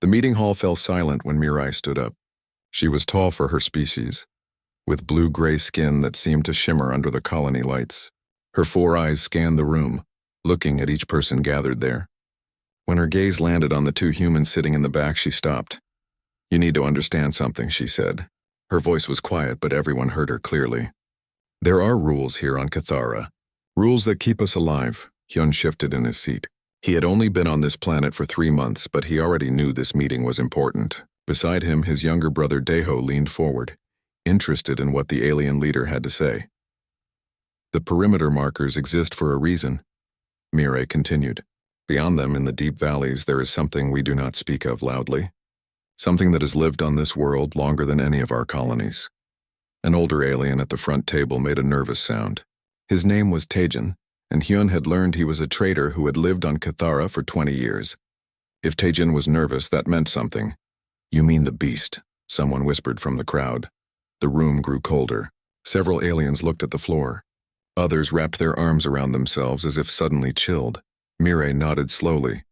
The meeting hall fell silent when Mirai stood up. She was tall for her species, with blue-gray skin that seemed to shimmer under the colony lights. Her 4 eyes scanned the room, looking at each person gathered there. When her gaze landed on the 2 humans sitting in the back, she stopped. "You need to understand something," she said. Her voice was quiet, but everyone heard her clearly. "There are rules here on Cathara. Rules that keep us alive." Hyun shifted in his seat. He had only been on this planet for 3 months, but he already knew this meeting was important. Beside him, his younger brother Daeho leaned forward, interested in what the alien leader had to say. "The perimeter markers exist for a reason," Mirai continued. "Beyond them, in the deep valleys, there is something we do not speak of loudly. Something that has lived on this world longer than any of our colonies." An older alien at the front table made a nervous sound. His name was Taejin, and Hyun had learned he was a trader who had lived on Cathara for 20 years. If Taejin was nervous, that meant something. "You mean the beast," someone whispered from the crowd. The room grew colder. Several aliens looked at the floor. Others wrapped their arms around themselves as if suddenly chilled. Mirai nodded slowly.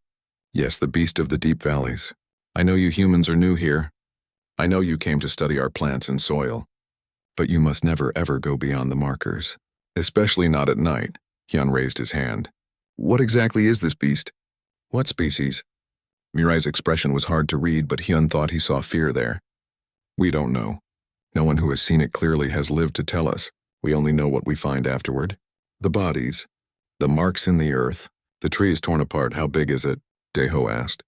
"Yes, the beast of the deep valleys. I know you humans are new here. I know you came to study our plants and soil. But you must never ever go beyond the markers. Especially not at night." Hyun raised his hand. "What exactly is this beast? What species?" Mirai's expression was hard to read, but Hyun thought he saw fear there. "We don't know. No one who has seen it clearly has lived to tell us. We only know what we find afterward. The bodies, the marks in the earth, the trees torn apart. How big is it?" Daeho asked.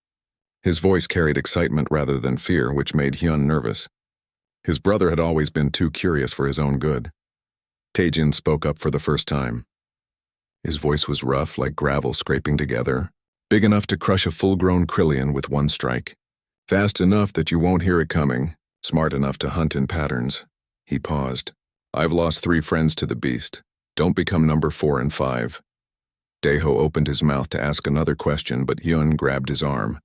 His voice carried excitement rather than fear, which made Hyun nervous. His brother had always been too curious for his own good. Taejin spoke up for the first time. His voice was rough, like gravel scraping together. "Big enough to crush a full-grown Krillian with one strike. Fast enough that you won't hear it coming. Smart enough to hunt in patterns." He paused. "I've lost 3 friends to the beast. Don't become number 4 and 5. Daeho opened his mouth to ask another question, but Hyun grabbed his arm.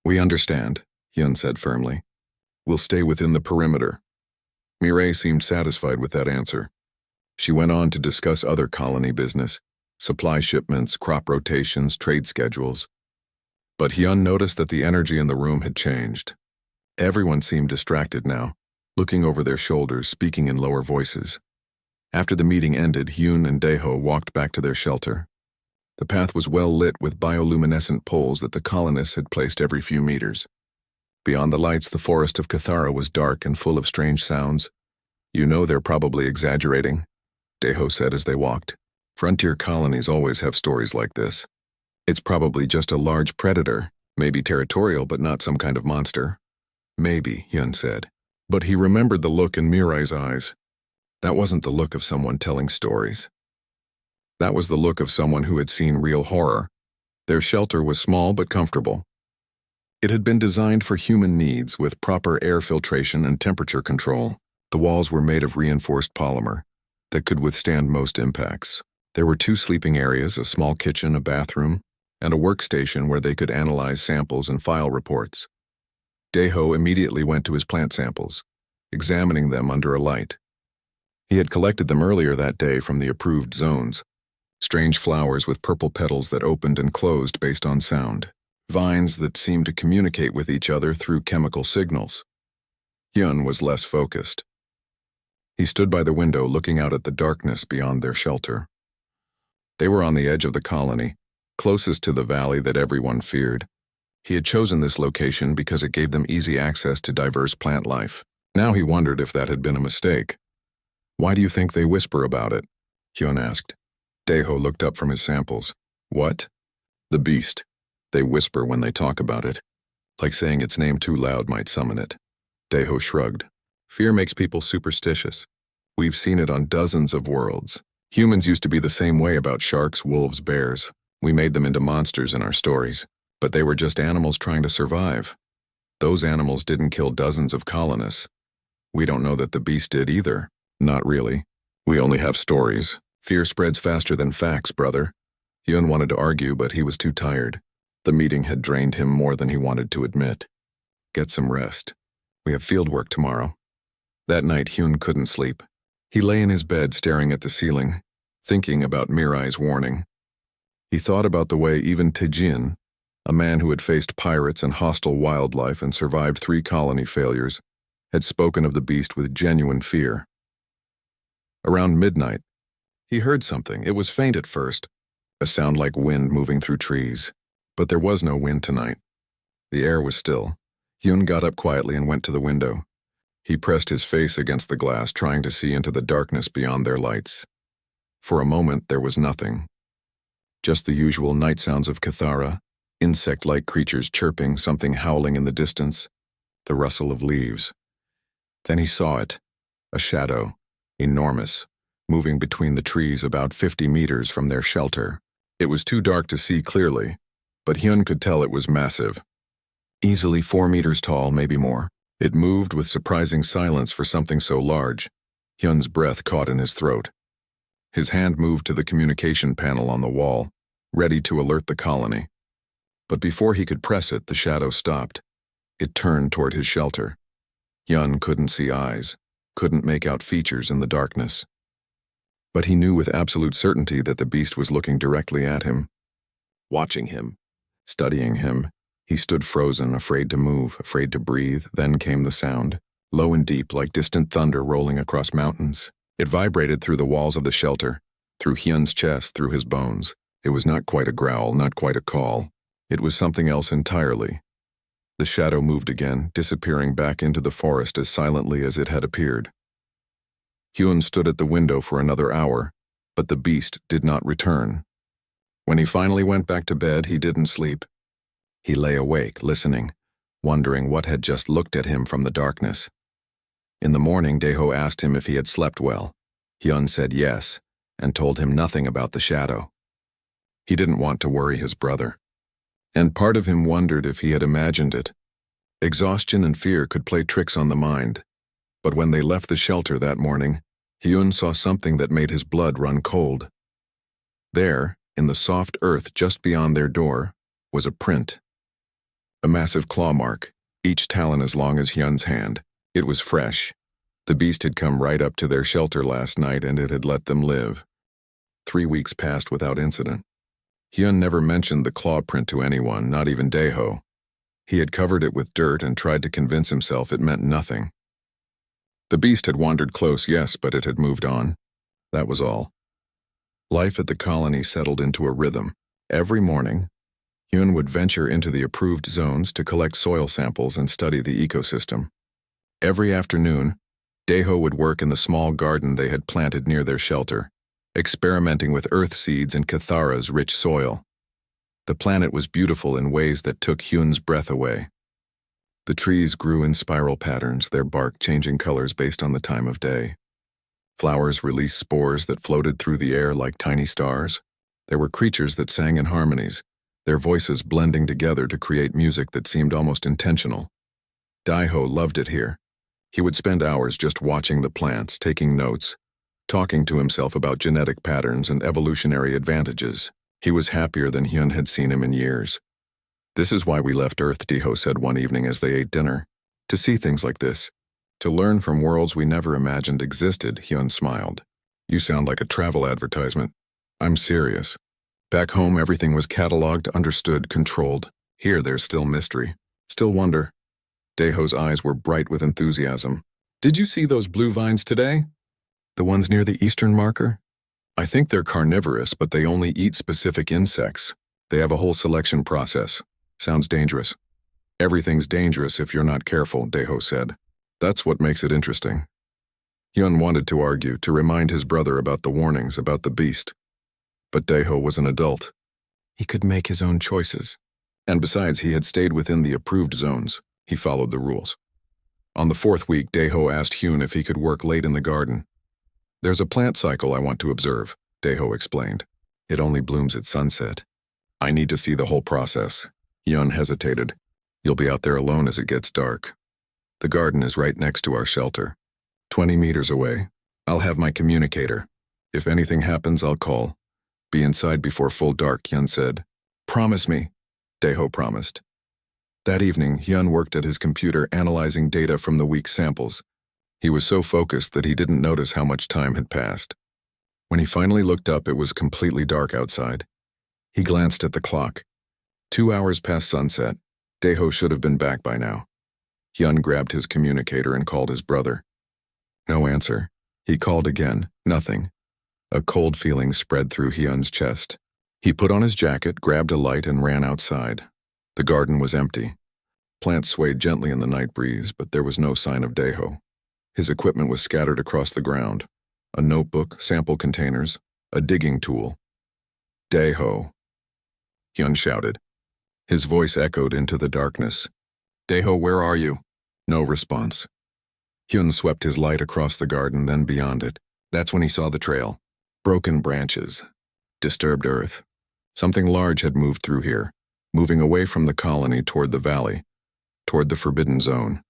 "We understand," Hyun said firmly. "We'll stay within the perimeter." Mirai seemed satisfied with that answer. She went on to discuss other colony business, supply shipments, crop rotations, trade schedules. But Hyun noticed that the energy in the room had changed. Everyone seemed distracted now, looking over their shoulders, speaking in lower voices. After the meeting ended, Hyun and Daeho walked back to their shelter. The path was well lit with bioluminescent poles that the colonists had placed every few meters. Beyond the lights, the forest of Cathara was dark and full of strange sounds. "You know they're probably exaggerating," Daeho said as they walked. "Frontier colonies always have stories like this. It's probably just a large predator, maybe territorial but not some kind of monster." "Maybe," Hyun said. But he remembered the look in Mirai's eyes. That wasn't the look of someone telling stories. That was the look of someone who had seen real horror. Their shelter was small but comfortable. It had been designed for human needs with proper air filtration and temperature control. The walls were made of reinforced polymer that could withstand most impacts. There were 2 sleeping areas, a small kitchen, a bathroom, and a workstation where they could analyze samples and file reports. Daeho immediately went to his plant samples, examining them under a light. He had collected them earlier that day from the approved zones. Strange flowers with purple petals that opened and closed based on sound. Vines that seemed to communicate with each other through chemical signals. Hyun was less focused. He stood by the window looking out at the darkness beyond their shelter. They were on the edge of the colony, closest to the valley that everyone feared. He had chosen this location because it gave them easy access to diverse plant life. Now he wondered if that had been a mistake. "Why do you think they whisper about it?" Hyun asked. Daeho looked up from his samples. "What?" "The beast. They whisper when they talk about it. Like saying its name too loud might summon it." Daeho shrugged. "Fear makes people superstitious. We've seen it on dozens of worlds. Humans used to be the same way about sharks, wolves, bears. We made them into monsters in our stories. But they were just animals trying to survive. Those animals didn't kill dozens of colonists. We don't know that the beast did either. Not really. We only have stories. Fear spreads faster than facts, brother." Hyun wanted to argue, but he was too tired. The meeting had drained him more than he wanted to admit. "Get some rest. We have field work tomorrow." That night, Hyun couldn't sleep. He lay in his bed staring at the ceiling, thinking about Mirai's warning. He thought about the way even Taejin, a man who had faced pirates and hostile wildlife and survived 3 colony failures, had spoken of the beast with genuine fear. Around midnight, he heard something. It was faint at first, a sound like wind moving through trees. But there was no wind tonight. The air was still. Hyun got up quietly and went to the window. He pressed his face against the glass, trying to see into the darkness beyond their lights. For a moment, there was nothing. Just the usual night sounds of Cathara, insect-like creatures chirping, something howling in the distance, the rustle of leaves. Then he saw it, a shadow, enormous, moving between the trees about 50 meters from their shelter. It was too dark to see clearly, but Hyun could tell it was massive. Easily 4 meters tall, maybe more. It moved with surprising silence for something so large. Hyun's breath caught in his throat. His hand moved to the communication panel on the wall, ready to alert the colony. But before he could press it, the shadow stopped. It turned toward his shelter. Hyun couldn't see eyes, couldn't make out features in the darkness. But he knew with absolute certainty that the beast was looking directly at him, watching him, studying him. He stood frozen, afraid to move, afraid to breathe. Then came the sound, low and deep like distant thunder rolling across mountains. It vibrated through the walls of the shelter, through Hyun's chest, through his bones. It was not quite a growl, not quite a call. It was something else entirely. The shadow moved again, disappearing back into the forest as silently as it had appeared. Hyun stood at the window for another hour, but the beast did not return. When he finally went back to bed, he didn't sleep. He lay awake, listening, wondering what had just looked at him from the darkness. In the morning, Daeho asked him if he had slept well. Hyun said yes, and told him nothing about the shadow. He didn't want to worry his brother. And part of him wondered if he had imagined it. Exhaustion and fear could play tricks on the mind. But when they left the shelter that morning, Hyun saw something that made his blood run cold. There, in the soft earth just beyond their door, was a print. A massive claw mark, each talon as long as Hyun's hand. It was fresh. The beast had come right up to their shelter last night and it had let them live. 3 weeks passed without incident. Hyun never mentioned the claw print to anyone, not even Daeho. He had covered it with dirt and tried to convince himself it meant nothing. The beast had wandered close, yes, but it had moved on. That was all. Life at the colony settled into a rhythm. Every morning, Hyun would venture into the approved zones to collect soil samples and study the ecosystem. Every afternoon, Daeho would work in the small garden they had planted near their shelter, experimenting with earth seeds and Cathara's rich soil. The planet was beautiful in ways that took Hyun's breath away. The trees grew in spiral patterns, their bark changing colors based on the time of day. Flowers released spores that floated through the air like tiny stars. There were creatures that sang in harmonies, their voices blending together to create music that seemed almost intentional. Daeho loved it here. He would spend hours just watching the plants, taking notes, talking to himself about genetic patterns and evolutionary advantages. He was happier than Hyun had seen him in years. "This is why we left Earth," Daeho said one evening as they ate dinner. "To see things like this. To learn from worlds we never imagined existed," Hyun smiled. "You sound like a travel advertisement." "I'm serious. Back home, everything was cataloged, understood, controlled. Here, there's still mystery. Still wonder." Daeho's eyes were bright with enthusiasm. "Did you see those blue vines today? The ones near the eastern marker? I think they're carnivorous, but they only eat specific insects. They have a whole selection process. Sounds dangerous." "Everything's dangerous if you're not careful," Daeho said. "That's what makes it interesting." Hyun wanted to argue, to remind his brother about the warnings, about the beast. But Daeho was an adult. He could make his own choices. And besides, he had stayed within the approved zones. He followed the rules. On the 4th week, Daeho asked Hyun if he could work late in the garden. "There's a plant cycle I want to observe," Daeho explained. "It only blooms at sunset. I need to see the whole process." Hyun hesitated. "You'll be out there alone as it gets dark. The garden is right next to our shelter. 20 meters away. I'll have my communicator. If anything happens, I'll call. Be inside before full dark," Hyun said. "Promise me," Daeho promised. That evening, Hyun worked at his computer analyzing data from the week's samples. He was so focused that he didn't notice how much time had passed. When he finally looked up, it was completely dark outside. He glanced at the clock. 2 hours past sunset. Daeho should have been back by now. Hyun grabbed his communicator and called his brother. No answer. He called again. Nothing. A cold feeling spread through Hyun's chest. He put on his jacket, grabbed a light, and ran outside. The garden was empty. Plants swayed gently in the night breeze, but there was no sign of Daeho. His equipment was scattered across the ground. A notebook, sample containers, a digging tool. Daeho, Hyun shouted. His voice echoed into the darkness. Daeho, where are you? No response. Hyun swept his light across the garden, then beyond it. That's when he saw the trail. Broken branches. Disturbed earth. Something large had moved through here, moving away from the colony toward the valley, toward the forbidden zone.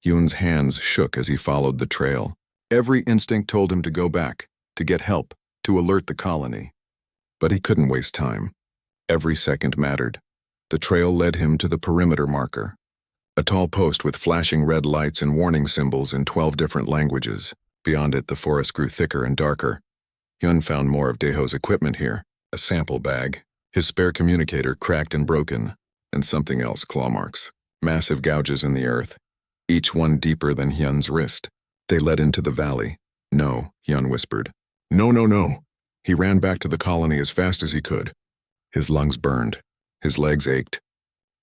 Hyun's hands shook as he followed the trail. Every instinct told him to go back, to get help, to alert the colony. But he couldn't waste time. Every second mattered. The trail led him to the perimeter marker, a tall post with flashing red lights and warning symbols in 12 different languages. Beyond it, the forest grew thicker and darker. Hyun found more of Daeho's equipment here, a sample bag, his spare communicator cracked and broken, and something else, claw marks, massive gouges in the earth, each one deeper than Hyun's wrist. They led into the valley. No, Hyun whispered. No, no, no. He ran back to the colony as fast as he could. His lungs burned. His legs ached.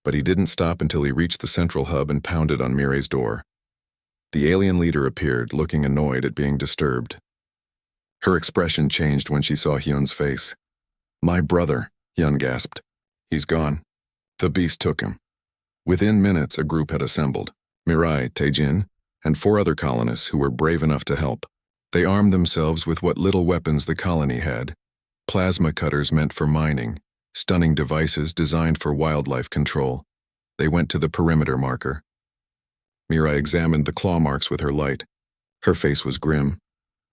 But he didn't stop until he reached the central hub and pounded on Mirai's door. The alien leader appeared, looking annoyed at being disturbed. Her expression changed when she saw Hyun's face. My brother, Hyun gasped. He's gone. The beast took him. Within minutes, a group had assembled. Mirai, Taejin, and 4 other colonists who were brave enough to help. They armed themselves with what little weapons the colony had. Plasma cutters meant for mining, stunning devices designed for wildlife control. They went to the perimeter marker. Mirai examined the claw marks with her light. Her face was grim.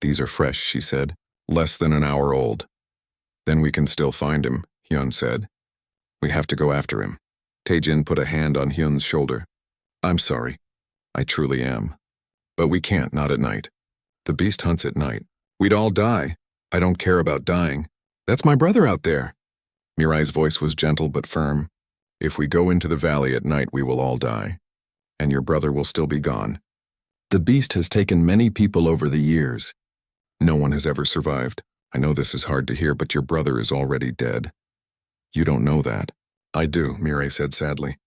These are fresh, she said. Less than an hour old. Then we can still find him, Hyun said. We have to go after him. Taejin put a hand on Hyun's shoulder. I'm sorry. I truly am. But we can't, not at night. The beast hunts at night. We'd all die. I don't care about dying. That's my brother out there. Mirai's voice was gentle but firm. If we go into the valley at night, we will all die. And your brother will still be gone. The beast has taken many people over the years. No one has ever survived. I know this is hard to hear, but your brother is already dead. You don't know that. I do, Mirai said sadly.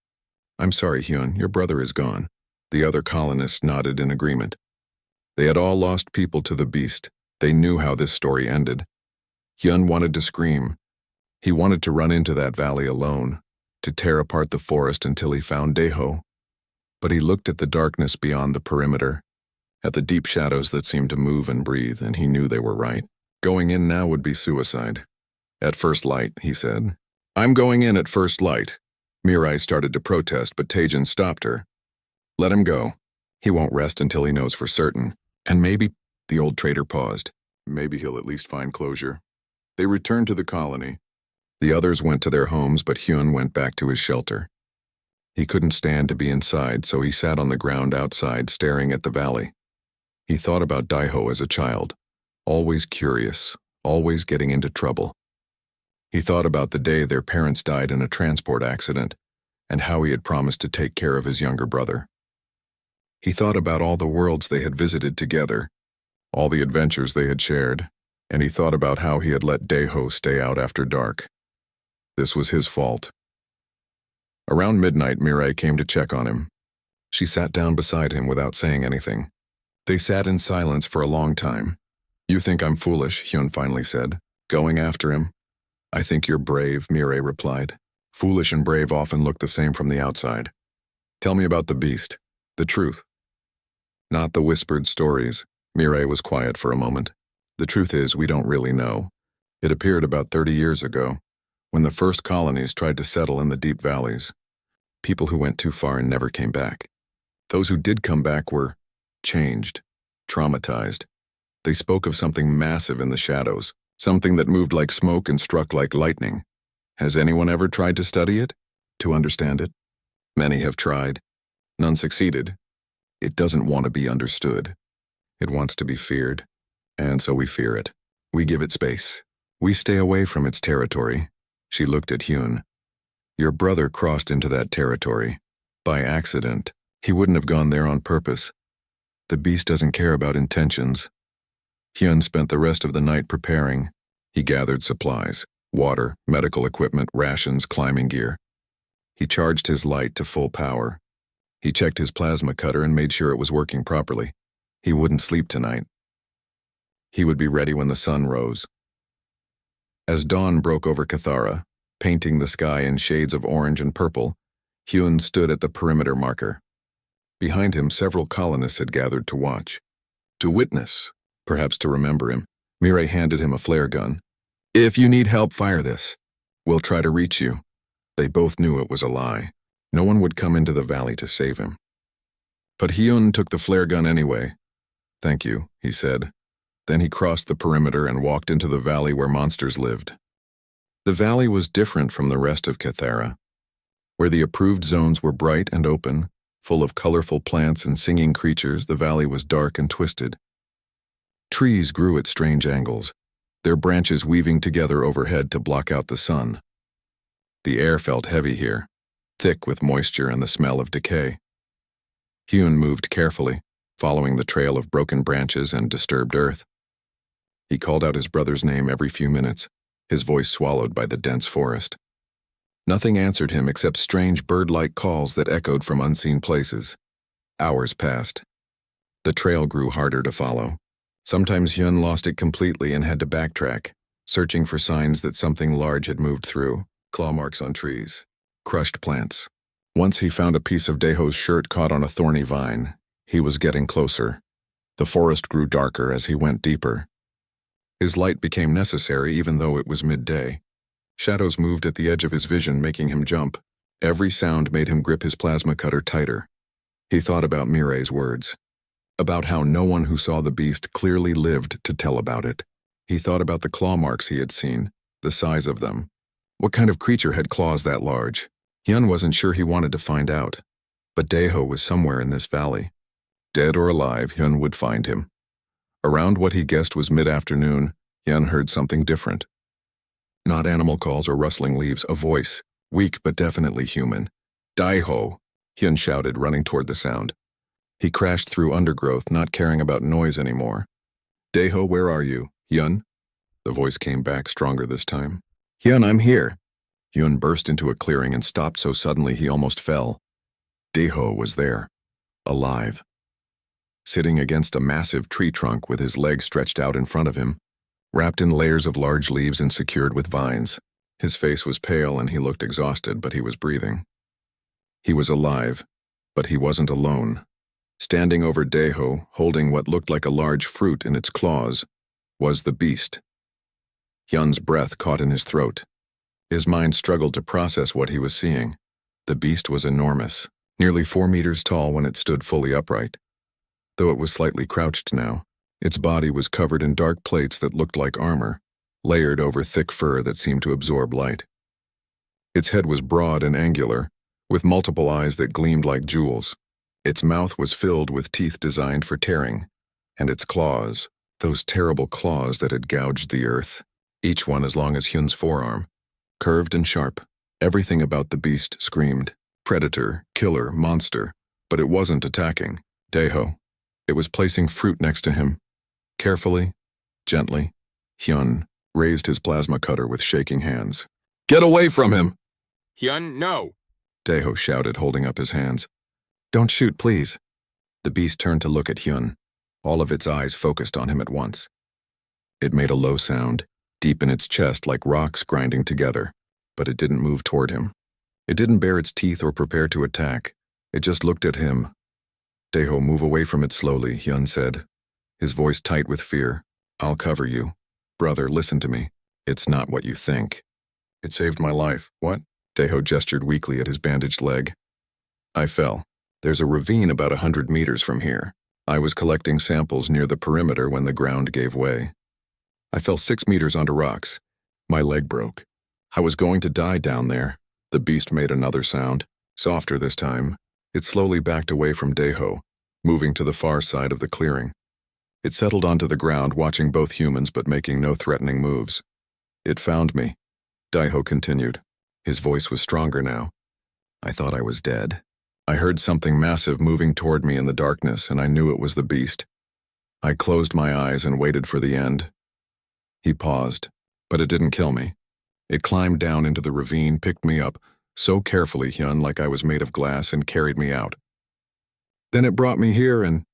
I'm sorry, Hyun, your brother is gone. The other colonists nodded in agreement. They had all lost people to the beast. They knew how this story ended. Hyun wanted to scream. He wanted to run into that valley alone, to tear apart the forest until he found Daeho. But he looked at the darkness beyond the perimeter, at the deep shadows that seemed to move and breathe, and he knew they were right. Going in now would be suicide. At first light, he said. I'm going in at first light. Mirai started to protest, but Taejin stopped her. Let him go. He won't rest until he knows for certain. And maybe, the old traitor paused. Maybe he'll at least find closure. They returned to the colony. The others went to their homes, but Hyun went back to his shelter. He couldn't stand to be inside, so he sat on the ground outside, staring at the valley. He thought about Daeho as a child, always curious, always getting into trouble. He thought about the day their parents died in a transport accident, and how he had promised to take care of his younger brother. He thought about all the worlds they had visited together, all the adventures they had shared, and he thought about how he had let Daeho stay out after dark. This was his fault. Around midnight, Mirai came to check on him. She sat down beside him without saying anything. They sat in silence for a long time. You think I'm foolish, Hyun finally said. Going after him? I think you're brave, Mirai replied. Foolish and brave often look the same from the outside. Tell me about the beast. The truth. Not the whispered stories. Mirai was quiet for a moment. The truth is, we don't really know. It appeared about 30 years ago, when the first colonies tried to settle in the deep valleys. People who went too far and never came back. Those who did come back were changed, traumatized. They spoke of something massive in the shadows, something that moved like smoke and struck like lightning. Has anyone ever tried to study it? To understand it? Many have tried. None succeeded. It doesn't want to be understood. It wants to be feared. And so we fear it. We give it space. We stay away from its territory. She looked at Hyun. Your brother crossed into that territory. By accident. He wouldn't have gone there on purpose. The beast doesn't care about intentions. Hyun spent the rest of the night preparing. He gathered supplies, water, medical equipment, rations, climbing gear. He charged his light to full power. He checked his plasma cutter and made sure it was working properly. He wouldn't sleep tonight. He would be ready when the sun rose. As dawn broke over Cathara, painting the sky in shades of orange and purple, Hyun stood at the perimeter marker. Behind him, several colonists had gathered to watch. To witness, perhaps to remember him, Mirai handed him a flare gun. "If you need help, fire this. We'll try to reach you." They both knew it was a lie. No one would come into the valley to save him. But Hyun took the flare gun anyway. "Thank you," he said. Then he crossed the perimeter and walked into the valley where monsters lived. The valley was different from the rest of Cathara. Where the approved zones were bright and open, full of colorful plants and singing creatures, the valley was dark and twisted. Trees grew at strange angles, their branches weaving together overhead to block out the sun. The air felt heavy here, thick with moisture and the smell of decay. Hyun moved carefully, following the trail of broken branches and disturbed earth. He called out his brother's name every few minutes, his voice swallowed by the dense forest. Nothing answered him except strange bird-like calls that echoed from unseen places. Hours passed. The trail grew harder to follow. Sometimes Hyun lost it completely and had to backtrack, searching for signs that something large had moved through, claw marks on trees, crushed plants. Once he found a piece of Daeho's shirt caught on a thorny vine. He was getting closer. The forest grew darker as he went deeper. His light became necessary even though it was midday. Shadows moved at the edge of his vision, making him jump. Every sound made him grip his plasma cutter tighter. He thought about Mirai's words, about how no one who saw the beast clearly lived to tell about it. He thought about the claw marks he had seen, the size of them. What kind of creature had claws that large? Hyun wasn't sure he wanted to find out, but Daeho was somewhere in this valley. Dead or alive, Hyun would find him. Around what he guessed was mid-afternoon, Hyun heard something different. Not animal calls or rustling leaves, a voice, weak but definitely human. "Daeho," Hyun shouted, running toward the sound. He crashed through undergrowth, not caring about noise anymore. "Daeho, where are you? Hyun?" The voice came back, stronger this time. "Hyun, I'm here." Hyun burst into a clearing and stopped so suddenly he almost fell. Daeho was there, alive. Sitting against a massive tree trunk with his legs stretched out in front of him, wrapped in layers of large leaves and secured with vines. His face was pale and he looked exhausted, but he was breathing. He was alive, but he wasn't alone. Standing over Daeho, holding what looked like a large fruit in its claws, was the beast. Hyun's breath caught in his throat. His mind struggled to process what he was seeing. The beast was enormous, nearly 4 meters tall when it stood fully upright. Though it was slightly crouched now, its body was covered in dark plates that looked like armor, layered over thick fur that seemed to absorb light. Its head was broad and angular, with multiple eyes that gleamed like jewels. Its mouth was filled with teeth designed for tearing, and its claws, those terrible claws that had gouged the earth, each one as long as Hyun's forearm, curved and sharp. Everything about the beast screamed, predator, killer, monster, but it wasn't attacking. Daeho. It was placing fruit next to him. Carefully, gently, Hyun raised his plasma cutter with shaking hands. "Get away from him!" "Hyun, no!" Daeho shouted, holding up his hands. "Don't shoot, please." The beast turned to look at Hyun, all of its eyes focused on him at once. It made a low sound, deep in its chest like rocks grinding together, but it didn't move toward him. It didn't bare its teeth or prepare to attack. It just looked at him. "Daeho, move away from it slowly," Hyun said, his voice tight with fear. "I'll cover you. Brother, listen to me. It's not what you think." "It saved my life." "What?" Daeho gestured weakly at his bandaged leg. "I fell. There's a ravine about 100 meters from here. I was collecting samples near the perimeter when the ground gave way. I fell 6 meters onto rocks. My leg broke. I was going to die down there." The beast made another sound, softer this time. It slowly backed away from Daeho, moving to the far side of the clearing. It settled onto the ground, watching both humans but making no threatening moves. "It found me," Daeho continued, His voice was stronger now. I thought I was dead. I heard something massive moving toward me in the darkness, and I knew it was the beast. I closed my eyes and waited for the end. He paused, but it didn't kill me. It climbed down into the ravine, picked me up, so carefully, Hyun, like I was made of glass, and carried me out. Then it brought me here and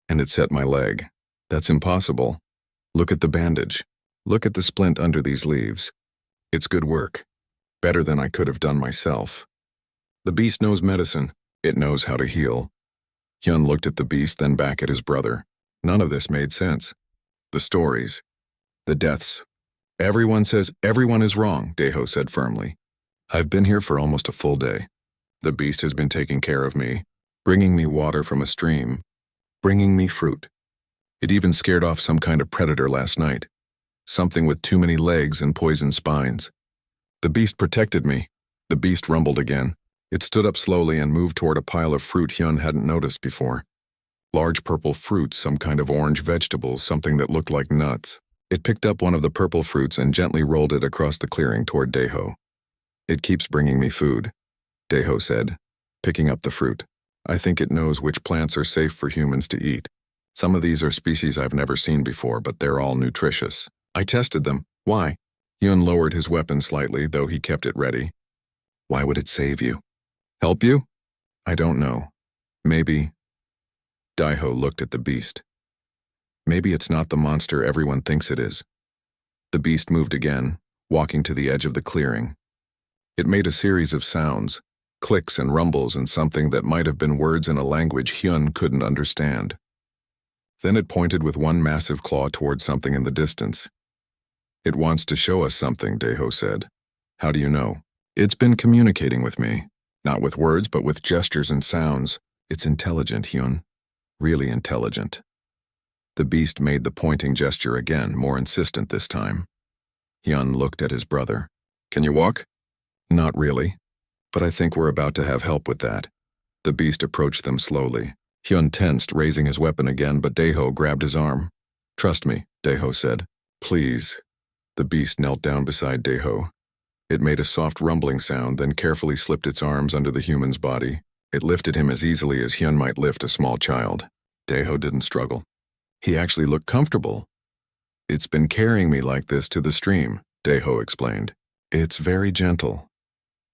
it set my leg. That's impossible. Look at the bandage. Look at the splint under these leaves. It's good work. Better than I could have done myself. The beast knows medicine. It knows how to heal. Hyun looked at the beast, then back at his brother. None of this made sense. The stories. The deaths. Everyone says everyone is wrong, Daeho said firmly. I've been here for almost a full day. The beast has been taking care of me, bringing me water from a stream, bringing me fruit. It even scared off some kind of predator last night. Something with too many legs and poison spines. The beast protected me. The beast rumbled again. It stood up slowly and moved toward a pile of fruit Hyun hadn't noticed before. Large purple fruits, some kind of orange vegetables, something that looked like nuts. It picked up one of the purple fruits and gently rolled it across the clearing toward Daeho. It keeps bringing me food, Daeho said, picking up the fruit. I think it knows which plants are safe for humans to eat. Some of these are species I've never seen before, but they're all nutritious. I tested them. Why? Hyun lowered his weapon slightly, though he kept it ready. Why would it save you? Help you? I don't know. Maybe. Daeho looked at the beast. Maybe it's not the monster everyone thinks it is. The beast moved again, walking to the edge of the clearing. It made a series of sounds, clicks and rumbles, and something that might have been words in a language Hyun couldn't understand. Then it pointed with one massive claw toward something in the distance. It wants to show us something, Daeho said. How do you know? It's been communicating with me. Not with words, but with gestures and sounds. It's intelligent, Hyun. Really intelligent. The beast made the pointing gesture again, more insistent this time. Hyun looked at his brother. Can you walk? Not really. But I think we're about to have help with that. The beast approached them slowly. Hyun tensed, raising his weapon again, but Daeho grabbed his arm. Trust me, Daeho said. Please. The beast knelt down beside Daeho. It made a soft rumbling sound, then carefully slipped its arms under the human's body. It lifted him as easily as Hyun might lift a small child. Daeho didn't struggle. He actually looked comfortable. It's been carrying me like this to the stream, Daeho explained. It's very gentle.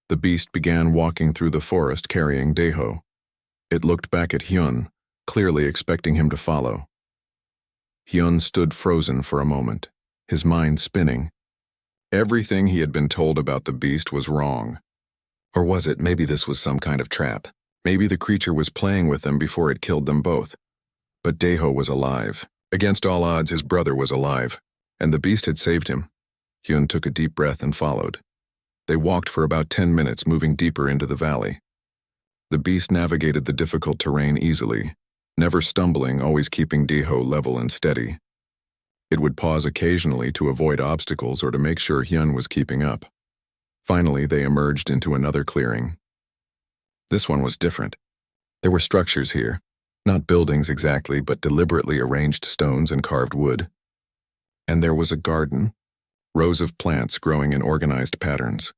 The beast began walking through the forest carrying Daeho. It looked back at Hyun, clearly expecting him to follow. Hyun stood frozen for a moment, his mind spinning. Everything he had been told about the beast was wrong. Or was it maybe this was some kind of trap? Maybe the creature was playing with them before it killed them both. But Daeho was alive. Against all odds, his brother was alive, and the beast had saved him. Hyun took a deep breath and followed. They walked for about 10 minutes, moving deeper into the valley. The beast navigated the difficult terrain easily, never stumbling, always keeping Daeho level and steady. It would pause occasionally to avoid obstacles or to make sure Hyun was keeping up. Finally, they emerged into another clearing. This one was different. There were structures here, not buildings exactly, but deliberately arranged stones and carved wood. And there was a garden, rows of plants growing in organized patterns.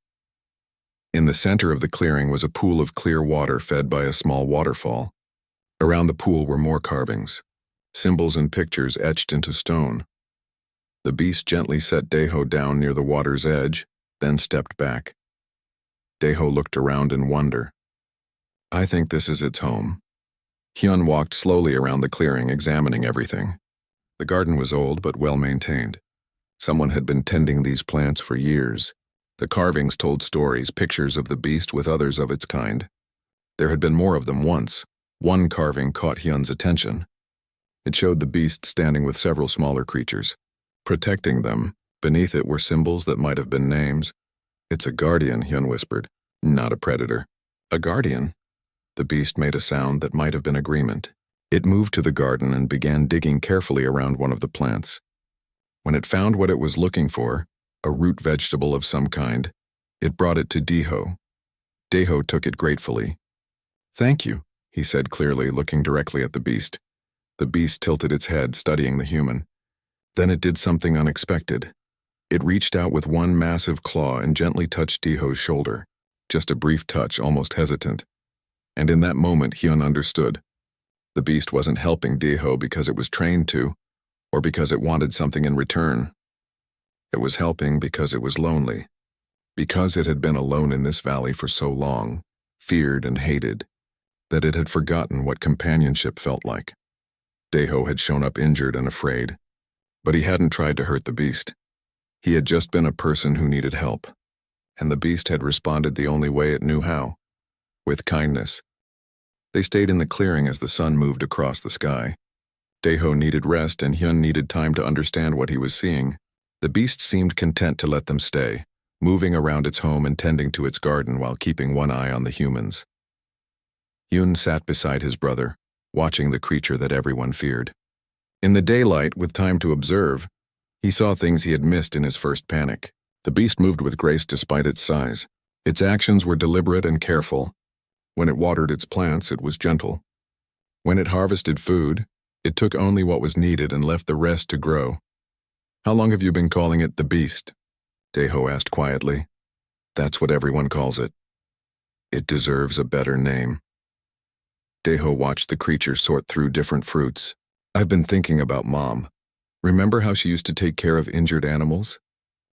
In the center of the clearing was a pool of clear water fed by a small waterfall. Around the pool were more carvings, symbols and pictures etched into stone. The beast gently set Daeho down near the water's edge, then stepped back. Daeho looked around in wonder. I think this is its home. Hyun walked slowly around the clearing, examining everything. The garden was old but well maintained. Someone had been tending these plants for years. The carvings told stories, pictures of the beast with others of its kind. There had been more of them once. One carving caught Hyun's attention. It showed the beast standing with several smaller creatures, protecting them. Beneath it were symbols that might have been names. It's a guardian, Hyun whispered, not a predator. A guardian? The beast made a sound that might have been agreement. It moved to the garden and began digging carefully around one of the plants. When it found what it was looking for, a root vegetable of some kind, it brought it to Daeho. Daeho took it gratefully. Thank you, he said clearly, looking directly at the beast. The beast tilted its head, studying the human. Then it did something unexpected. It reached out with one massive claw and gently touched Daeho's shoulder. just a brief touch, almost hesitant. And in that moment, Hyun understood. The beast wasn't helping Daeho because it was trained to, or because it wanted something in return. It was helping because it was lonely. Because it had been alone in this valley for so long, feared and hated, that it had forgotten what companionship felt like. Daeho had shown up injured and afraid, but he hadn't tried to hurt the beast. He had just been a person who needed help, and the beast had responded the only way it knew how, with kindness. They stayed in the clearing as the sun moved across the sky. Daeho needed rest and Hyun needed time to understand what he was seeing. The beast seemed content to let them stay, moving around its home and tending to its garden while keeping one eye on the humans. Hyun sat beside his brother, watching the creature that everyone feared. In the daylight, with time to observe, he saw things he had missed in his first panic. The beast moved with grace despite its size. Its actions were deliberate and careful. When it watered its plants, it was gentle. When it harvested food, it took only what was needed and left the rest to grow. "How long have you been calling it the beast?" Daeho asked quietly. "That's what everyone calls it. It deserves a better name." Daeho watched the creature sort through different fruits. "I've been thinking about Mom. Remember how she used to take care of injured animals?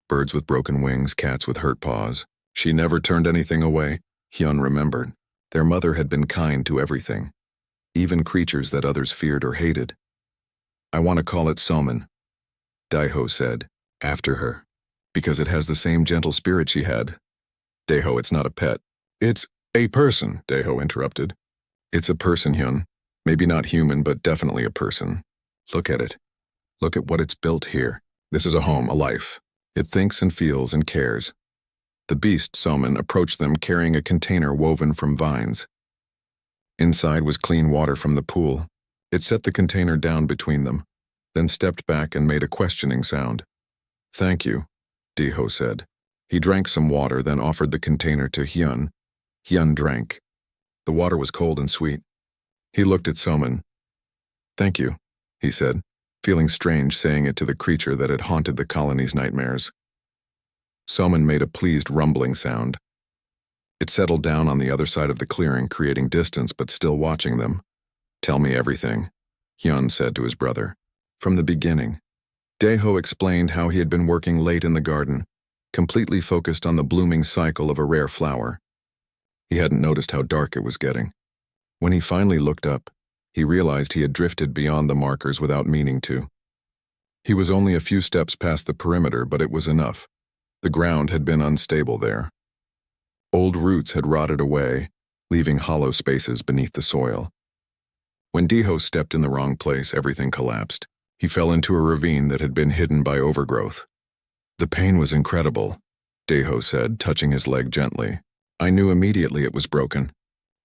Birds with broken wings, cats with hurt paws. She never turned anything away." Hyun remembered. Their mother had been kind to everything, even creatures that others feared or hated. "I want to call it Somin," Daeho said, after her, "because it has the same gentle spirit she had." "Daeho, it's not a pet. It's a person," Daeho interrupted. "It's a person, Hyun. Maybe not human, but definitely a person. Look at it. Look at what it's built here. This is a home, a life. It thinks and feels and cares." The beast, Somin, approached them carrying a container woven from vines. Inside was clean water from the pool. It set the container down between them, then stepped back and made a questioning sound. "Thank you," Daeho said. He drank some water, then offered the container to Hyun. Hyun drank. The water was cold and sweet. He looked at Somin. "Thank you," he said, feeling strange saying it to the creature that had haunted the colony's nightmares. Somin made a pleased rumbling sound. It settled down on the other side of the clearing, creating distance but still watching them. "Tell me everything," Hyun said to his brother. "From the beginning." Daeho explained how he had been working late in the garden, completely focused on the blooming cycle of a rare flower. He hadn't noticed how dark it was getting. When he finally looked up, he realized he had drifted beyond the markers without meaning to. He was only a few steps past the perimeter, but it was enough. The ground had been unstable there. Old roots had rotted away, leaving hollow spaces beneath the soil. When Daeho stepped in the wrong place, everything collapsed. He fell into a ravine that had been hidden by overgrowth. "The pain was incredible," Daeho said, touching his leg gently. "I knew immediately it was broken,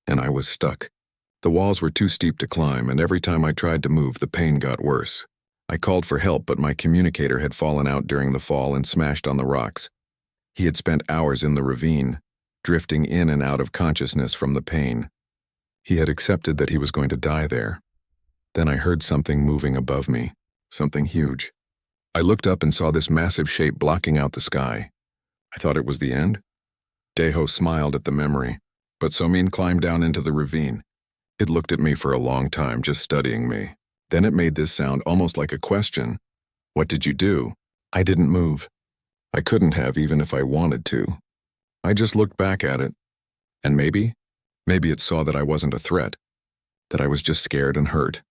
and I was stuck. The walls were too steep to climb, and every time I tried to move, the pain got worse. I called for help, but my communicator had fallen out during the fall and smashed on the rocks. He had spent hours in the ravine, drifting in and out of consciousness from the pain. He had accepted that he was going to die there. Then I heard something moving above me, something huge. I looked up and saw this massive shape blocking out the sky. I thought it was the end." Daeho smiled at the memory, but Somin climbed down into the ravine. It looked at me for a long time, just studying me. Then it made this sound almost like a question. "What did you do?" "I didn't move. I couldn't have even if I wanted to. I just looked back at it. And maybe it saw that I wasn't a threat, that I was just scared and hurt."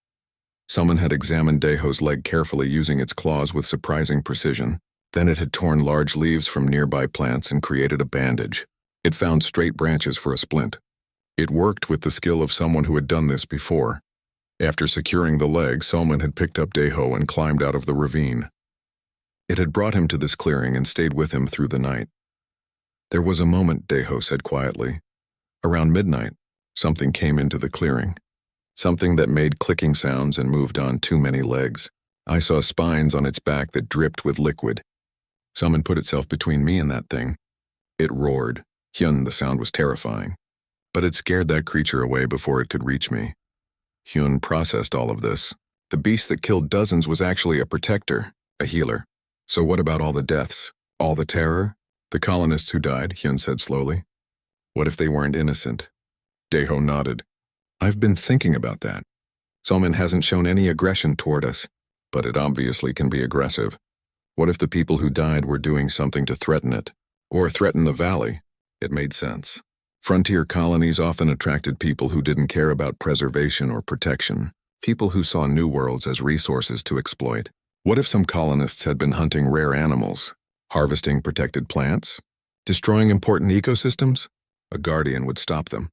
Someone had examined Daeho's leg carefully, using its claws with surprising precision. Then it had torn large leaves from nearby plants and created a bandage. It found straight branches for a splint. It worked with the skill of someone who had done this before. After securing the leg, Somin had picked up Daeho and climbed out of the ravine. It had brought him to this clearing and stayed with him through the night. "There was a moment," Daeho said quietly. "Around midnight, something came into the clearing. Something that made clicking sounds and moved on too many legs. I saw spines on its back that dripped with liquid. Someone put itself between me and that thing. It roared. Hyun, the sound was terrifying. But it scared that creature away before it could reach me." Hyun processed all of this. The beast that killed dozens was actually a protector, a healer. "So what about all the deaths? All the terror? The colonists who died," Hyun said slowly. What if they weren't innocent? Deho nodded. I've been thinking about that. Somin hasn't shown any aggression toward us, but it obviously can be aggressive. What if the people who died were doing something to threaten it? Or threaten the valley? It made sense. Frontier colonies often attracted people who didn't care about preservation or protection, people who saw new worlds as resources to exploit. What if some colonists had been hunting rare animals, harvesting protected plants, destroying important ecosystems? A guardian would stop them.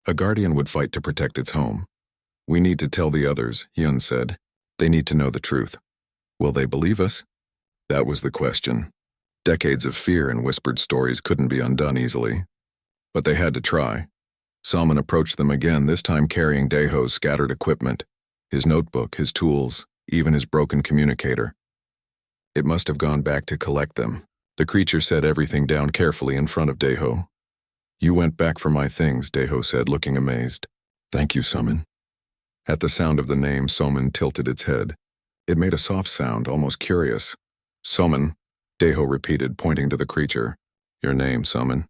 A guardian would fight to protect its home. We need to tell the others, Hyun said. They need to know the truth. Will they believe us? That was the question. Decades of fear and whispered stories couldn't be undone easily. But they had to try. Salman approached them again, this time carrying Deho's scattered equipment, his notebook, his tools, even his broken communicator. It must have gone back to collect them. The creature set everything down carefully in front of Deho. You went back for my things, Deho said, looking amazed. Thank you, Somin. At the sound of the name, Somin tilted its head. It made a soft sound, almost curious. Somin, Deho repeated, pointing to the creature. Your name, Somin.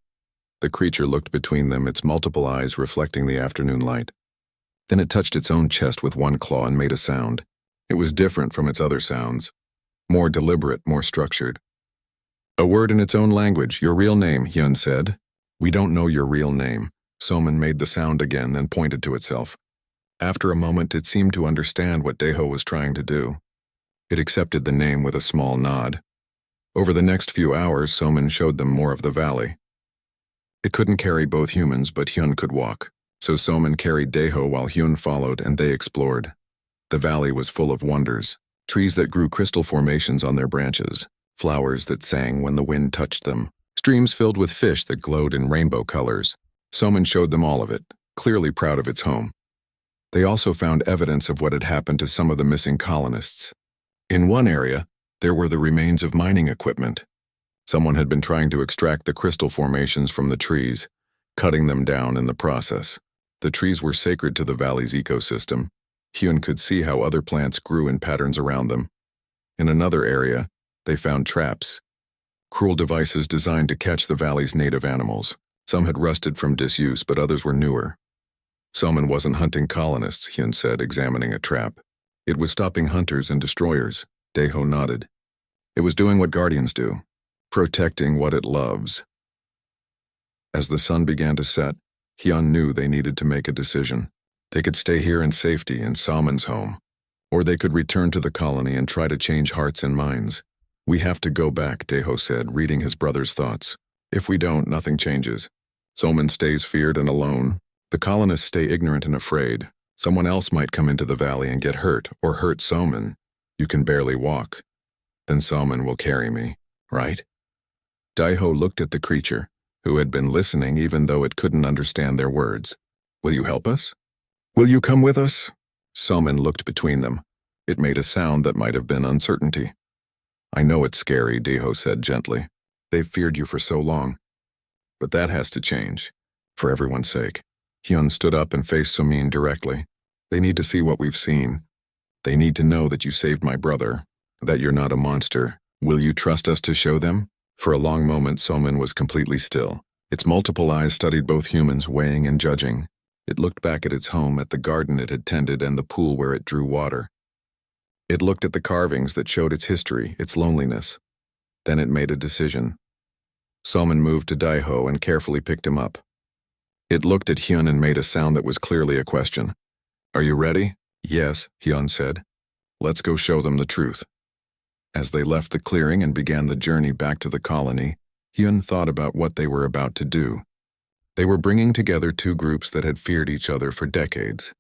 The creature looked between them, its multiple eyes reflecting the afternoon light. Then it touched its own chest with one claw and made a sound. It was different from its other sounds. More deliberate, more structured. A word in its own language, your real name, Hyun said. We don't know your real name. Somin made the sound again, then pointed to itself. After a moment, it seemed to understand what Deho was trying to do. It accepted the name with a small nod. Over the next few hours, Somin showed them more of the valley. It couldn't carry both humans, but Hyun could walk. So Somin carried Deho while Hyun followed, and they explored. The valley was full of wonders. Trees that grew crystal formations on their branches, flowers that sang when the wind touched them, streams filled with fish that glowed in rainbow colors. Somin showed them all of it, clearly proud of its home. They also found evidence of what had happened to some of the missing colonists. In one area, there were the remains of mining equipment. Someone had been trying to extract the crystal formations from the trees, cutting them down in the process. The trees were sacred to the valley's ecosystem. Hyun could see how other plants grew in patterns around them. In another area, they found traps, cruel devices designed to catch the valley's native animals. Some had rusted from disuse, but others were newer. Somin wasn't hunting colonists, Hyun said, examining a trap. It was stopping hunters and destroyers. Deho nodded. It was doing what guardians do, protecting what it loves. As the sun began to set, Hyun knew they needed to make a decision. They could stay here in safety in Salman's home, or they could return to the colony and try to change hearts and minds. We have to go back, Deho said, reading his brother's thoughts. If we don't, nothing changes. Salman stays feared and alone. The colonists stay ignorant and afraid. Someone else might come into the valley and get hurt, or hurt Salman. You can barely walk. Then Salman will carry me, right? Deho looked at the creature, who had been listening even though it couldn't understand their words. Will you help us? Will you come with us? Salman looked between them. It made a sound that might have been uncertainty. I know it's scary, Deho said gently. They've feared you for so long. But that has to change, for everyone's sake. Hyun stood up and faced Somin directly. They need to see what we've seen. They need to know that you saved my brother, that you're not a monster. Will you trust us to show them? For a long moment, Somin was completely still. Its multiple eyes studied both humans, weighing and judging. It looked back at its home, at the garden it had tended and the pool where it drew water. It looked at the carvings that showed its history, its loneliness. Then it made a decision. Somin moved to Deho and carefully picked him up. It looked at Hyun and made a sound that was clearly a question. Are you ready? Yes, Hyun said. Let's go show them the truth. As they left the clearing and began the journey back to the colony, Hyun thought about what they were about to do. They were bringing together two groups that had feared each other for decades.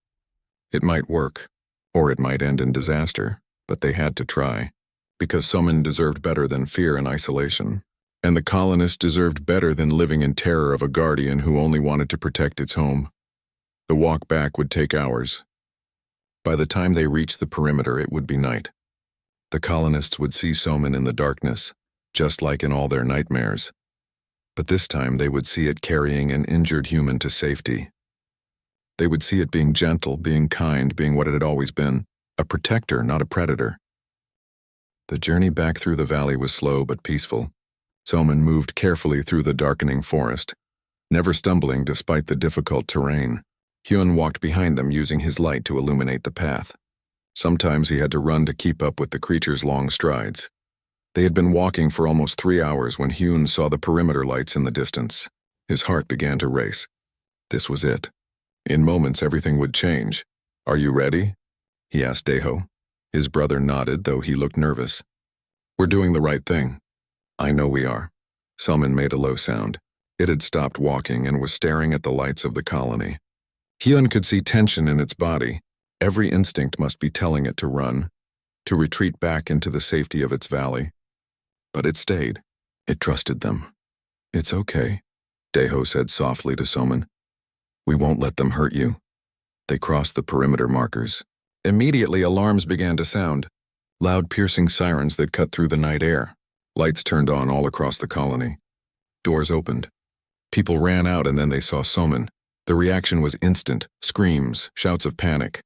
It might work, or it might end in disaster, but they had to try, because Somin deserved better than fear and isolation. And the colonists deserved better than living in terror of a guardian who only wanted to protect its home. The walk back would take hours. By the time they reached the perimeter, it would be night. The colonists would see Somin in the darkness, just like in all their nightmares. But this time they would see it carrying an injured human to safety. They would see it being gentle, being kind, being what it had always been, a protector, not a predator. The journey back through the valley was slow but peaceful. Somin moved carefully through the darkening forest. never stumbling despite the difficult terrain. Hyun walked behind them using his light to illuminate the path. Sometimes he had to run to keep up with the creature's long strides. They had been walking for almost 3 hours when Hyun saw the perimeter lights in the distance. His heart began to race. This was it. In moments, everything would change. "Are you ready?" he asked Daeho. His brother nodded, though he looked nervous. "We're doing the right thing." "I know we are." Salmon made a low sound. It had stopped walking and was staring at the lights of the colony. Hyun could see tension in its body. Every instinct must be telling it to run, to retreat back into the safety of its valley. But it stayed. It trusted them. "It's okay," Daeho said softly to Soman. "We won't let them hurt you." They crossed the perimeter markers. Immediately, alarms began to sound. Loud, piercing sirens that cut through the night air. Lights turned on all across the colony. Doors opened. People ran out and then they saw Soman. The reaction was instant. Screams, shouts of panic.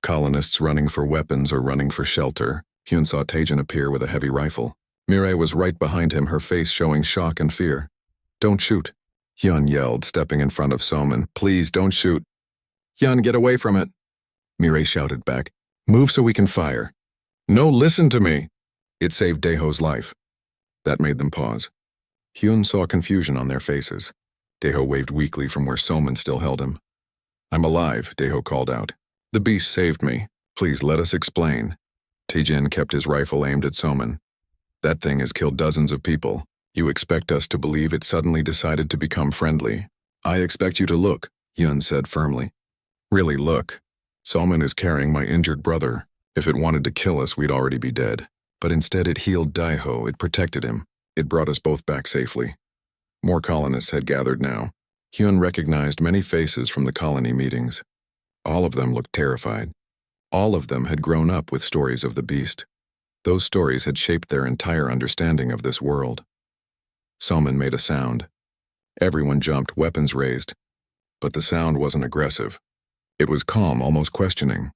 Colonists running for weapons or running for shelter. Hyun saw Taejin appear with a heavy rifle. Mirai was right behind him, her face showing shock and fear. "Don't shoot," Hyun yelled, stepping in front of Soman. "Please, don't shoot." "Hyun, get away from it," Mirai shouted back. "Move so we can fire." "No, listen to me." It saved Daeho's life. That made them pause. Hyun saw confusion on their faces. Daeho waved weakly from where Soman still held him. "I'm alive," Daeho called out. "The beast saved me. Please let us explain." Taejin kept his rifle aimed at Soman. "That thing has killed dozens of people. You expect us to believe it suddenly decided to become friendly?" "I expect you to look," Hyun said firmly. "Really look. Soman is carrying my injured brother. If it wanted to kill us, we'd already be dead. But instead it healed Daeho, it protected him. It brought us both back safely." More colonists had gathered now. Hyun recognized many faces from the colony meetings. All of them looked terrified. All of them had grown up with stories of the beast. Those stories had shaped their entire understanding of this world. Soman made a sound. Everyone jumped, weapons raised. But the sound wasn't aggressive. It was calm, almost questioning.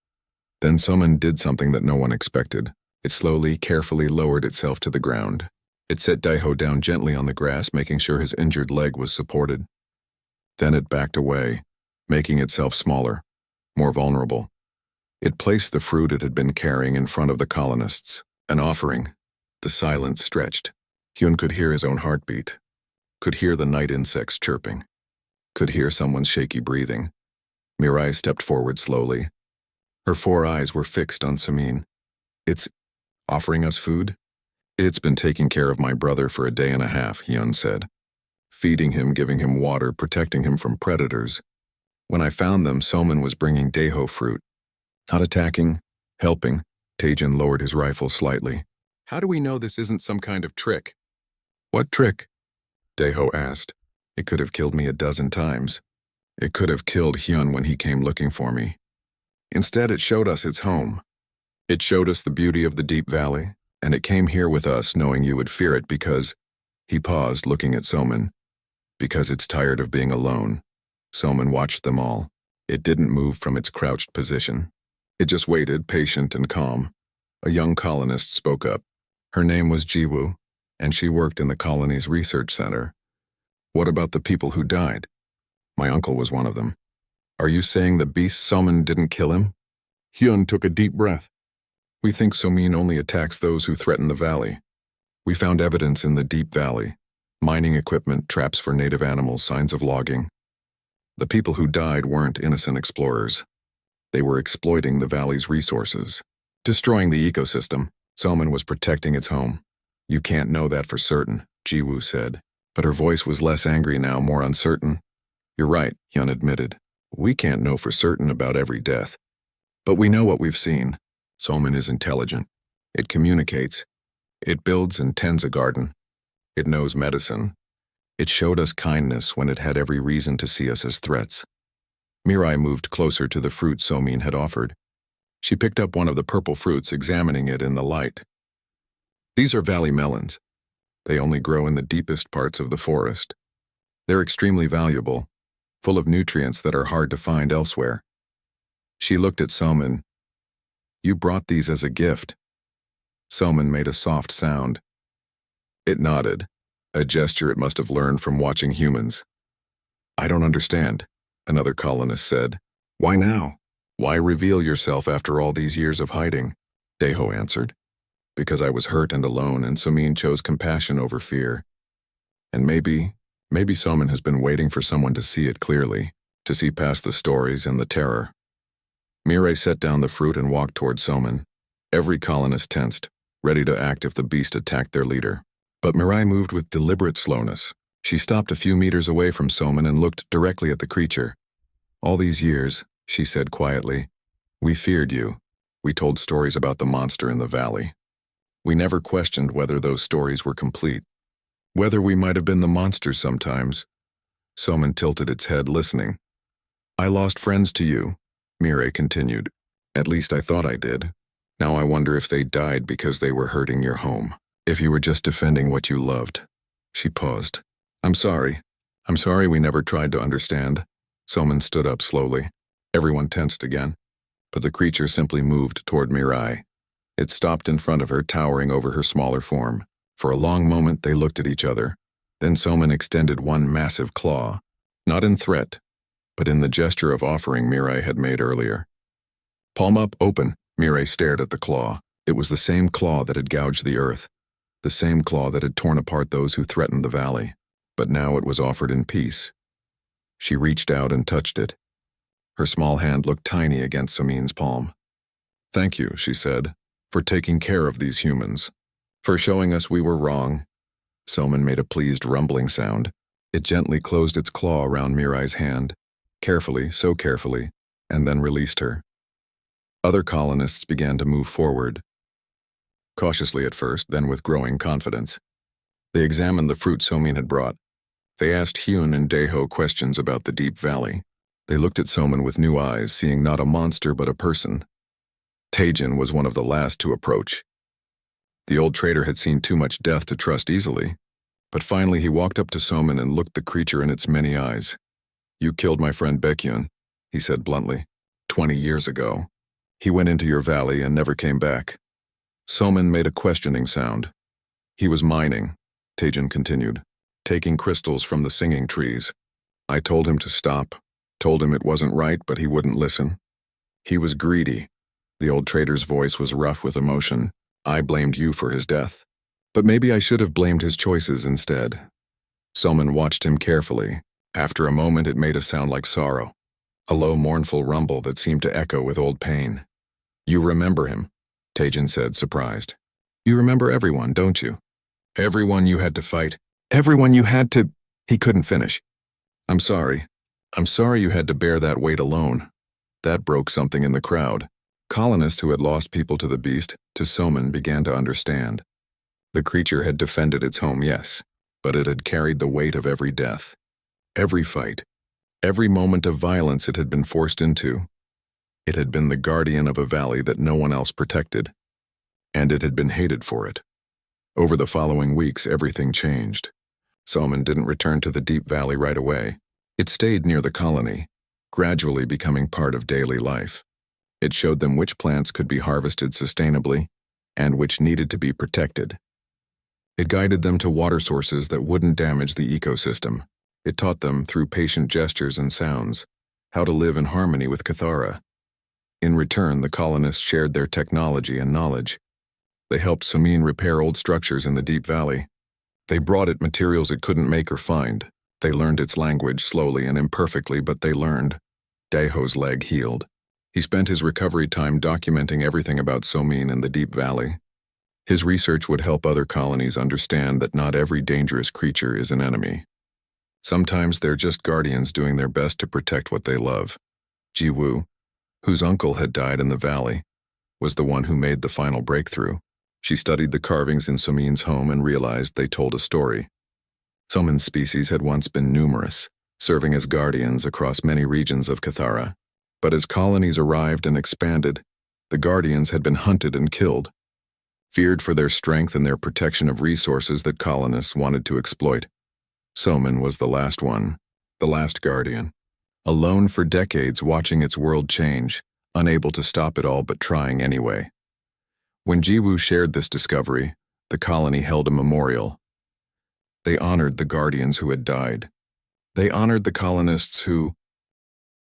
Then Soman did something that no one expected. It slowly, carefully lowered itself to the ground. It set Daeho down gently on the grass, making sure his injured leg was supported. Then it backed away, making itself smaller, more vulnerable. It placed the fruit it had been carrying in front of the colonists, an offering. The silence stretched. Hyun could hear his own heartbeat, could hear the night insects chirping, could hear someone's shaky breathing. Mirai stepped forward slowly. Her 4 eyes were fixed on Samin. "It's offering us food?" "It's been taking care of my brother for a day and a half," Hyun said. "Feeding him, giving him water, protecting him from predators. When I found them, Soman was bringing Daeho fruit. Not attacking, helping." Taejin lowered his rifle slightly. "How do we know this isn't some kind of trick?" "What trick?" Daeho asked. "It could have killed me a dozen times. It could have killed Hyun when he came looking for me. Instead, it showed us its home. It showed us the beauty of the deep valley, and it came here with us knowing you would fear it because—" He paused, looking at Soman. "Because it's tired of being alone." Soman watched them all. It didn't move from its crouched position. It just waited, patient and calm. A young colonist spoke up. Her name was Jiwoo, and she worked in the colony's research center. "What about the people who died?" "My uncle was one of them." "Are you saying the beast Soman didn't kill him?" Hyun took a deep breath. "We think Somin only attacks those who threaten the valley. We found evidence in the deep valley. Mining equipment, traps for native animals, signs of logging. The people who died weren't innocent explorers. They were exploiting the valley's resources, destroying the ecosystem. Soman was protecting its home." "You can't know that for certain," Jiwoo said, but her voice was less angry now, more uncertain. "You're right," Hyun admitted. "We can't know for certain about every death. But we know what we've seen. Soman is intelligent. It communicates. It builds and tends a garden. It knows medicine. It showed us kindness when it had every reason to see us as threats." Mirai moved closer to the fruit Somin had offered. She picked up one of the purple fruits, examining it in the light. "These are valley melons. They only grow in the deepest parts of the forest. They're extremely valuable, full of nutrients that are hard to find elsewhere." She looked at Soman. "You brought these as a gift." Soman made a soft sound. It nodded, a gesture it must have learned from watching humans. I don't understand, another colonist said. Why now? Why reveal yourself after all these years of hiding? Deho answered. Because I was hurt and alone, and Somin chose compassion over fear. And maybe Somin has been waiting for someone to see it clearly, to see past the stories and the terror. Mirai set down the fruit and walked toward Somin. Every colonist tensed, ready to act if the beast attacked their leader. But Mirai moved with deliberate slowness. She stopped a few meters away from Somin and looked directly at the creature. All these years, she said quietly, we feared you. We told stories about the monster in the valley. We never questioned whether those stories were complete. Whether we might have been the monsters sometimes. Somin tilted its head, listening. I lost friends to you, Mirai continued. At least I thought I did. Now I wonder if they died because they were hurting your home. If you were just defending what you loved. She paused. I'm sorry. I'm sorry we never tried to understand. Somin stood up slowly. Everyone tensed again. But the creature simply moved toward Mirai. It stopped in front of her, towering over her smaller form. For a long moment they looked at each other. Then Somin extended one massive claw. Not in threat, but in the gesture of offering Mirai had made earlier. Palm up, open, Mirai stared at the claw. It was the same claw that had gouged the earth. The same claw that had torn apart those who threatened the valley. But now it was offered in peace. She reached out and touched it. Her small hand looked tiny against Somin's palm. Thank you, she said, for taking care of these humans. For showing us we were wrong. Somin made a pleased rumbling sound. It gently closed its claw around Mirai's hand, carefully, so carefully, and then released her. Other colonists began to move forward. Cautiously at first, then with growing confidence. They examined the fruit Somin had brought. They asked Hyun and Deho questions about the deep valley. They looked at Somin with new eyes, seeing not a monster but a person. Taejin was one of the last to approach. The old trader had seen too much death to trust easily, but finally he walked up to Somin and looked the creature in its many eyes. You killed my friend Baekhyun, he said bluntly. 20 years ago. He went into your valley and never came back. Somin made a questioning sound. He was mining, Taejin continued, taking crystals from the singing trees. I told him to stop, told him it wasn't right, but he wouldn't listen. He was greedy. The old trader's voice was rough with emotion. I blamed you for his death. But maybe I should have blamed his choices instead. Somin watched him carefully. After a moment it made a sound like sorrow. A low mournful rumble that seemed to echo with old pain. You remember him, Taejin said, surprised. You remember everyone, don't you? Everyone you had to fight. Everyone you had to... He couldn't finish. I'm sorry. I'm sorry you had to bear that weight alone. That broke something in the crowd. Colonists who had lost people to the beast, to Somin, began to understand. The creature had defended its home, yes, but it had carried the weight of every death. Every fight. Every moment of violence it had been forced into. It had been the guardian of a valley that no one else protected. And it had been hated for it. Over the following weeks, everything changed. Somin didn't return to the deep valley right away. It stayed near the colony, gradually becoming part of daily life. It showed them which plants could be harvested sustainably and which needed to be protected. It guided them to water sources that wouldn't damage the ecosystem. It taught them, through patient gestures and sounds, how to live in harmony with Cathara. In return, the colonists shared their technology and knowledge. They helped Somin repair old structures in the deep valley. They brought it materials it couldn't make or find. They learned its language slowly and imperfectly, but they learned. Daeho's leg healed. He spent his recovery time documenting everything about Somin and the deep valley. His research would help other colonies understand that not every dangerous creature is an enemy. Sometimes they're just guardians doing their best to protect what they love. Ji-woo, whose uncle had died in the valley, was the one who made the final breakthrough. She studied the carvings in Somin's home and realized they told a story. Somin's species had once been numerous, serving as guardians across many regions of Cathara. But as colonies arrived and expanded, the guardians had been hunted and killed, feared for their strength and their protection of resources that colonists wanted to exploit. Somin was the last one, the last guardian, alone for decades watching its world change, unable to stop it all but trying anyway. When Ji-woo shared this discovery, the colony held a memorial. They honored the guardians who had died. They honored the colonists who,